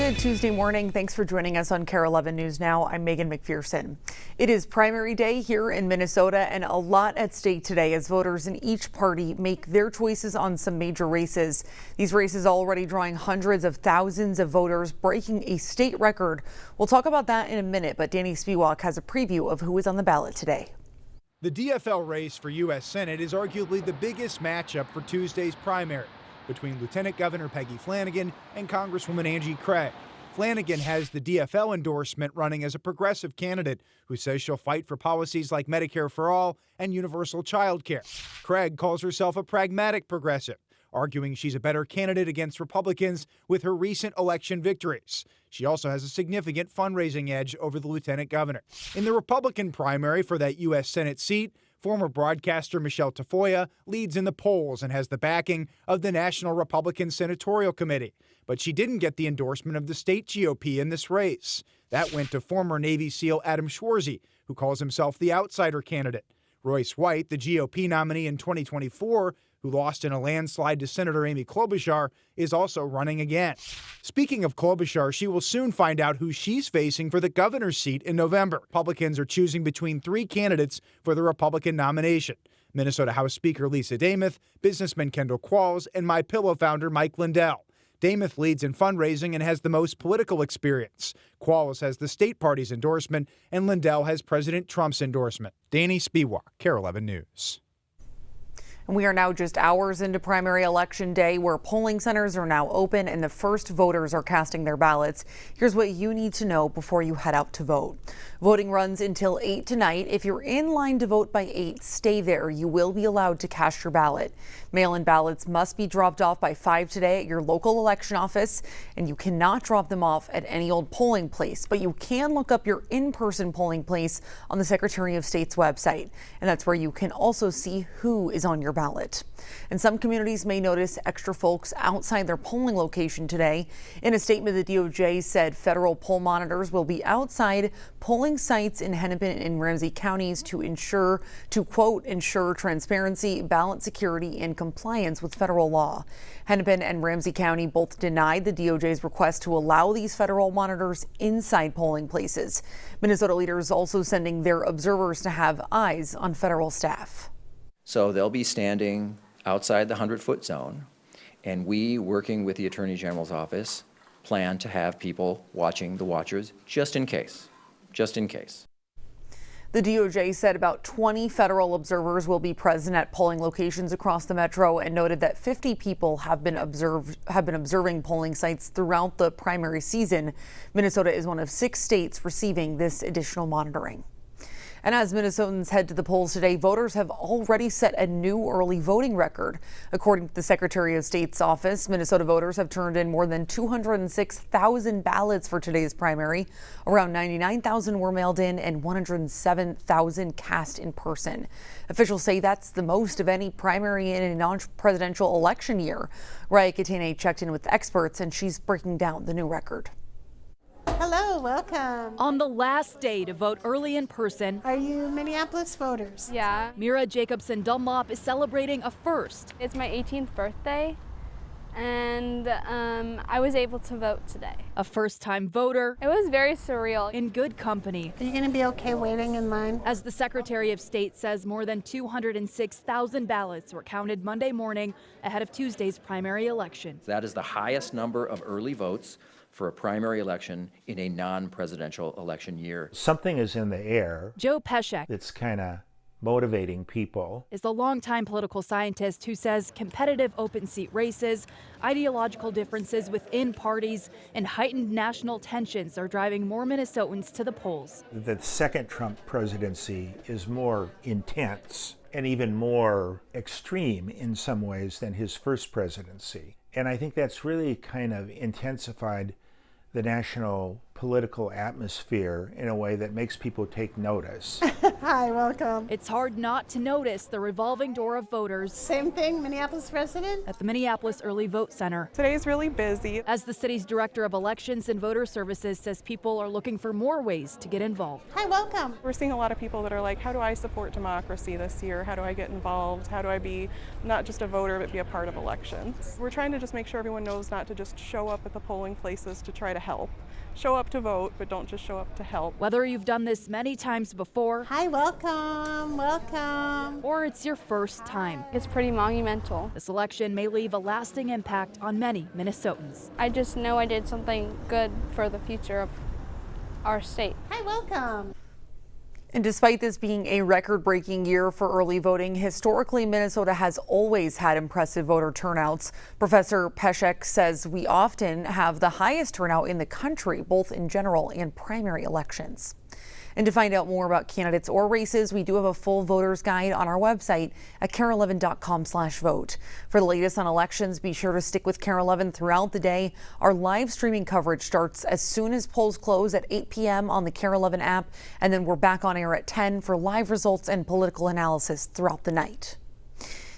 Good Tuesday morning. Thanks for joining us on Kare 11 News Now. I'm Megan McPherson. It is primary day here in Minnesota and a lot at stake today as voters in each party make their choices on some major races. These races already drawing hundreds of thousands of voters, breaking a state record. We'll talk about that in a minute, but Danny Spiewak has a preview of who is on the ballot today. The DFL race for U.S. Senate is arguably the biggest matchup for Tuesday's primary between Lieutenant Governor Peggy Flanagan and Congresswoman Angie Craig. Flanagan has the DFL endorsement running as a progressive candidate who says she'll fight for policies like Medicare for all and universal child care. Craig calls herself a pragmatic progressive, arguing she's a better candidate against Republicans with her recent election victories. She also has a significant fundraising edge over the lieutenant governor. In the Republican primary for that U.S. Senate seat, former broadcaster Michelle Tafoya leads in the polls and has the backing of the National Republican Senatorial Committee. But she didn't get the endorsement of the state GOP in this race. That went to former Navy SEAL Adam Schwarzy, who calls himself the outsider candidate. Royce White, the GOP nominee in 2024, who lost in a landslide to Senator Amy Klobuchar, is also running again. Speaking of Klobuchar, she will soon find out who she's facing for the governor's seat in November. Republicans are choosing between three candidates for the Republican nomination: Minnesota House Speaker Lisa Demuth, businessman Kendall Qualls, and MyPillow founder Mike Lindell. Demuth leads in fundraising and has the most political experience. Qualls has the state party's endorsement, and Lindell has President Trump's endorsement. Danny Spiewak, Kare 11 News. And we are now just hours into primary election day, where polling centers are now open and the first voters are casting their ballots. Here's what you need to know before you head out to vote. Voting runs until 8 tonight. If you're in line to vote by 8, stay there. You will be allowed to cast your ballot. Mail-in ballots must be dropped off by 5 today at your local election office, and you cannot drop them off at any old polling place, but you can look up your in-person polling place on the Secretary of State's website, and that's where you can also see who is on your ballot. And some communities may notice extra folks outside their polling location today. In a statement, the DOJ said federal poll monitors will be outside polling sites in Hennepin and Ramsey counties to quote, ensure transparency, ballot security, and compliance with federal law. Hennepin and Ramsey County both denied the DOJ's request to allow these federal monitors inside polling places. Minnesota leaders also sending their observers to have eyes on federal staff. So they'll be standing outside the 100-foot zone, and we, working with the Attorney General's office, plan to have people watching the watchers just in case. The DOJ said about 20 federal observers will be present at polling locations across the metro and noted that 50 people have been observing polling sites throughout the primary season. Minnesota is one of 6 states receiving this additional monitoring. And as Minnesotans head to the polls today, voters have already set a new early voting record. According to the Secretary of State's office, Minnesota voters have turned in more than 206,000 ballots for today's primary. Around 99,000 were mailed in and 107,000 cast in person. Officials say that's the most of any primary in a non-presidential election year. Raya Katene checked in with experts, and she's breaking down the new record. Hello, welcome. On the last day to vote early in person, Are you Minneapolis voters? yeah, Mira Jacobson Dunlop is celebrating a first. It's my 18th birthday, and I was able to vote today. A first-time voter It was very surreal. in good company. Are you going to be okay waiting in line? As the Secretary of State says, more than 206,000 ballots were counted Monday morning ahead of Tuesday's primary election. That is the highest number of early votes for a primary election in a non-presidential election year. Something is in the air Joe Peshek that's kind of motivating people. is the longtime political scientist who says competitive open seat races, ideological differences within parties, and heightened national tensions are driving more Minnesotans to the polls. The second Trump presidency is more intense and even more extreme in some ways than his first presidency. And I think that's really kind of intensified the national political atmosphere in a way that makes people take notice. Hi, welcome. It's hard not to notice the revolving door of voters Same thing, Minneapolis resident? at the Minneapolis Early Vote Center. Today's really busy. As the city's director of elections and voter services says people are looking for more ways to get involved. Hi, welcome. We're seeing a lot of people that are like, how do I support democracy this year? How do I get involved? How do I be not just a voter, but be a part of elections? We're trying to just make sure everyone knows not to just show up at the polling places to try to help. Show up to vote, but don't just show up to help. Whether you've done this many times before Hi, welcome, welcome. or it's your first time, It's pretty monumental. this election may leave a lasting impact on many Minnesotans. I just know I did something good for the future of our state. Hi, welcome. And despite this being a record-breaking year for early voting, historically Minnesota has always had impressive voter turnouts. Professor Peshek says we often have the highest turnout in the country, both in general and primary elections. And to find out more about candidates or races, we do have a full voters guide on our website at kare11.com/vote. For the latest on elections, be sure to stick with Kare 11 throughout the day. Our live streaming coverage starts as soon as polls close at 8 p.m. on the Kare 11 app, and then we're back on air at 10 for live results and political analysis throughout the night.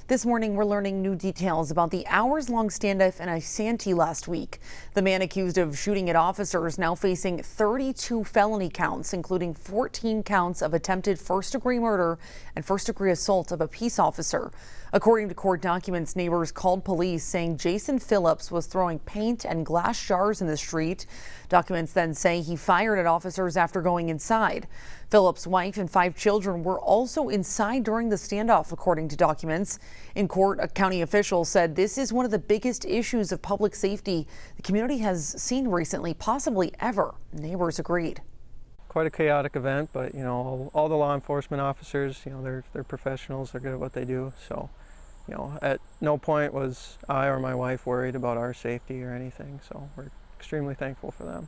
This morning, we're learning new details about the hours-long standoff in Isanti last week. The man accused of shooting at officers now facing 32 felony counts, including 14 counts of attempted first-degree murder and first-degree assault of a peace officer. According to court documents, neighbors called police saying Jason Phillips was throwing paint and glass jars in the street. Documents then say he fired at officers after going inside. Phillips' wife and 5 children were also inside during the standoff, according to documents. In court, a county official said this is one of the biggest issues of public safety the community has seen recently, possibly ever. Neighbors agreed. Quite a chaotic event, but all the law enforcement officers, they're professionals, they're good at what they do. So, at no point was I or my wife worried about our safety or anything. So we're extremely thankful for them.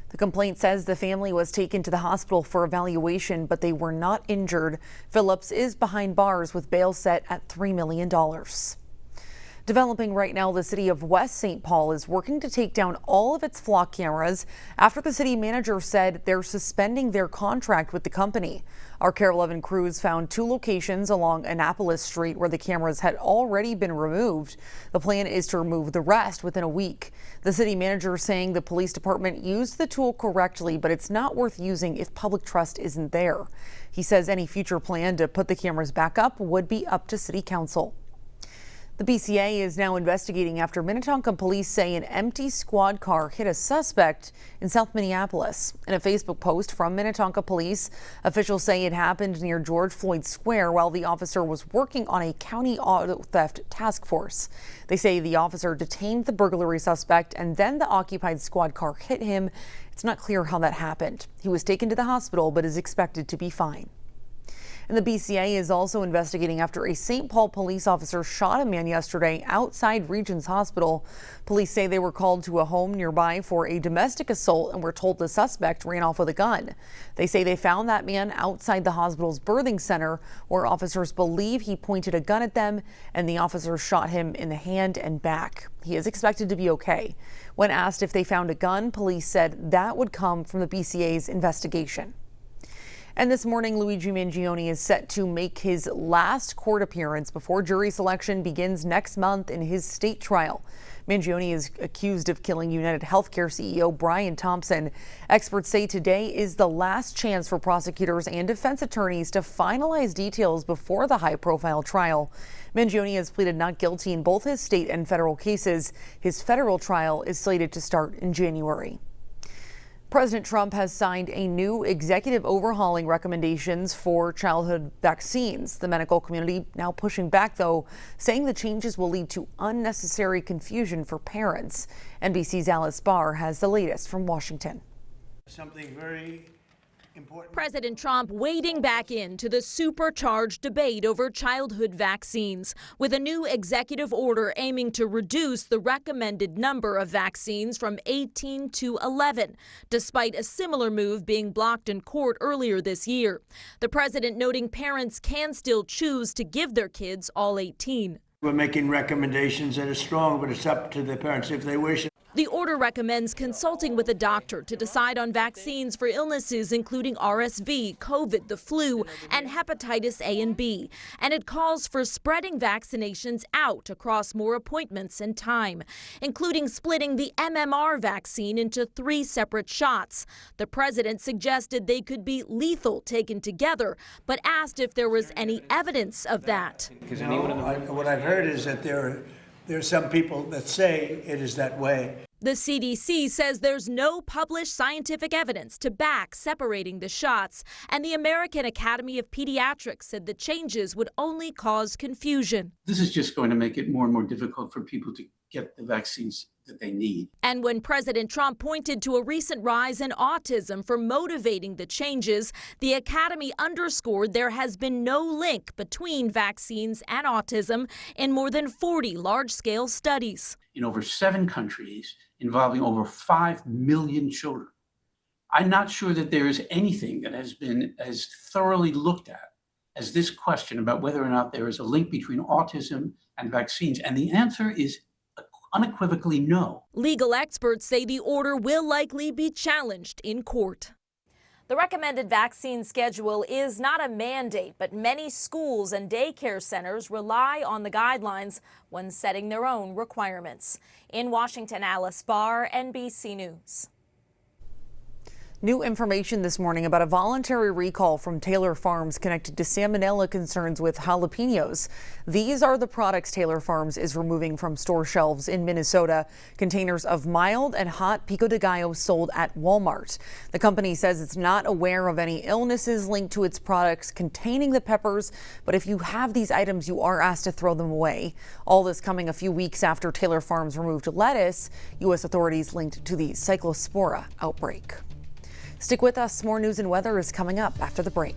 The complaint says the family was taken to the hospital for evaluation, but they were not injured. Phillips is behind bars with bail set at $3 million. Developing right now, the city of West St. Paul is working to take down all of its flock cameras after the city manager said they're suspending their contract with the company. Our Kare 11 crews found 2 locations along Annapolis Street where the cameras had already been removed. The plan is to remove the rest within a week. The city manager saying the police department used the tool correctly, but it's not worth using if public trust isn't there. He says any future plan to put the cameras back up would be up to city council. The BCA is now investigating after Minnetonka police say an empty squad car hit a suspect in South Minneapolis. In a Facebook post from Minnetonka police, officials say it happened near George Floyd Square while the officer was working on a county auto theft task force. They say the officer detained the burglary suspect and then the occupied squad car hit him. It's not clear how that happened. He was taken to the hospital but is expected to be fine. And the BCA is also investigating after a St. Paul police officer shot a man yesterday outside Regions Hospital. Police say they were called to a home nearby for a domestic assault and were told the suspect ran off with a gun. They say they found that man outside the hospital's birthing center where officers believe he pointed a gun at them and the officer shot him in the hand and back. He is expected to be okay. When asked if they found a gun, police said that would come from the BCA's investigation. And this morning, Luigi Mangione is set to make his last court appearance before jury selection begins next month in his state trial. Mangione is accused of killing United Healthcare CEO Brian Thompson. Experts say today is the last chance for prosecutors and defense attorneys to finalize details before the high-profile trial. Mangione has pleaded not guilty in both his state and federal cases. His federal trial is slated to start in January. President Trump has signed a new executive overhauling recommendations for childhood vaccines. The medical community now pushing back, though, saying the changes will lead to unnecessary confusion for parents. NBC's Alice Barr has the latest from Washington. Something very important. President Trump wading back into the supercharged debate over childhood vaccines with a new executive order aiming to reduce the recommended number of vaccines from 18 to 11, despite a similar move being blocked in court earlier this year. The president noting parents can still choose to give their kids all 18. We're making recommendations that are strong, but it's up to the parents if they wish. The order recommends consulting with a doctor to decide on vaccines for illnesses including RSV, COVID, the flu, and hepatitis A and B. And it calls for spreading vaccinations out across more appointments and time, including splitting the MMR vaccine into 3 separate shots. The president suggested they could be lethal taken together, but asked if there was any evidence of that. What I've heard is that there are some people that say it is that way. The CDC says there's no published scientific evidence to back separating the shots, and the American Academy of Pediatrics said the changes would only cause confusion. This is just going to make it more and more difficult for people to get the vaccines that they need. And when President Trump pointed to a recent rise in autism for motivating the changes, the Academy underscored there has been no link between vaccines and autism in more than 40 large-scale studies. In over 7 countries, involving over 5 million children. I'm not sure that there is anything that has been as thoroughly looked at as this question about whether or not there is a link between autism and vaccines, and the answer is unequivocally no. Legal experts say the order will likely be challenged in court. The recommended vaccine schedule is not a mandate, but many schools and daycare centers rely on the guidelines when setting their own requirements. In Washington, Alice Barr, NBC News. New information this morning about a voluntary recall from Taylor Farms connected to salmonella concerns with jalapenos. These are the products Taylor Farms is removing from store shelves in Minnesota. Containers of mild and hot pico de gallo sold at Walmart. The company says it's not aware of any illnesses linked to its products containing the peppers, but if you have these items, you are asked to throw them away. All this coming a few weeks after Taylor Farms removed lettuce, U.S. authorities linked to the Cyclospora outbreak. Stick with us. More news and weather is coming up after the break.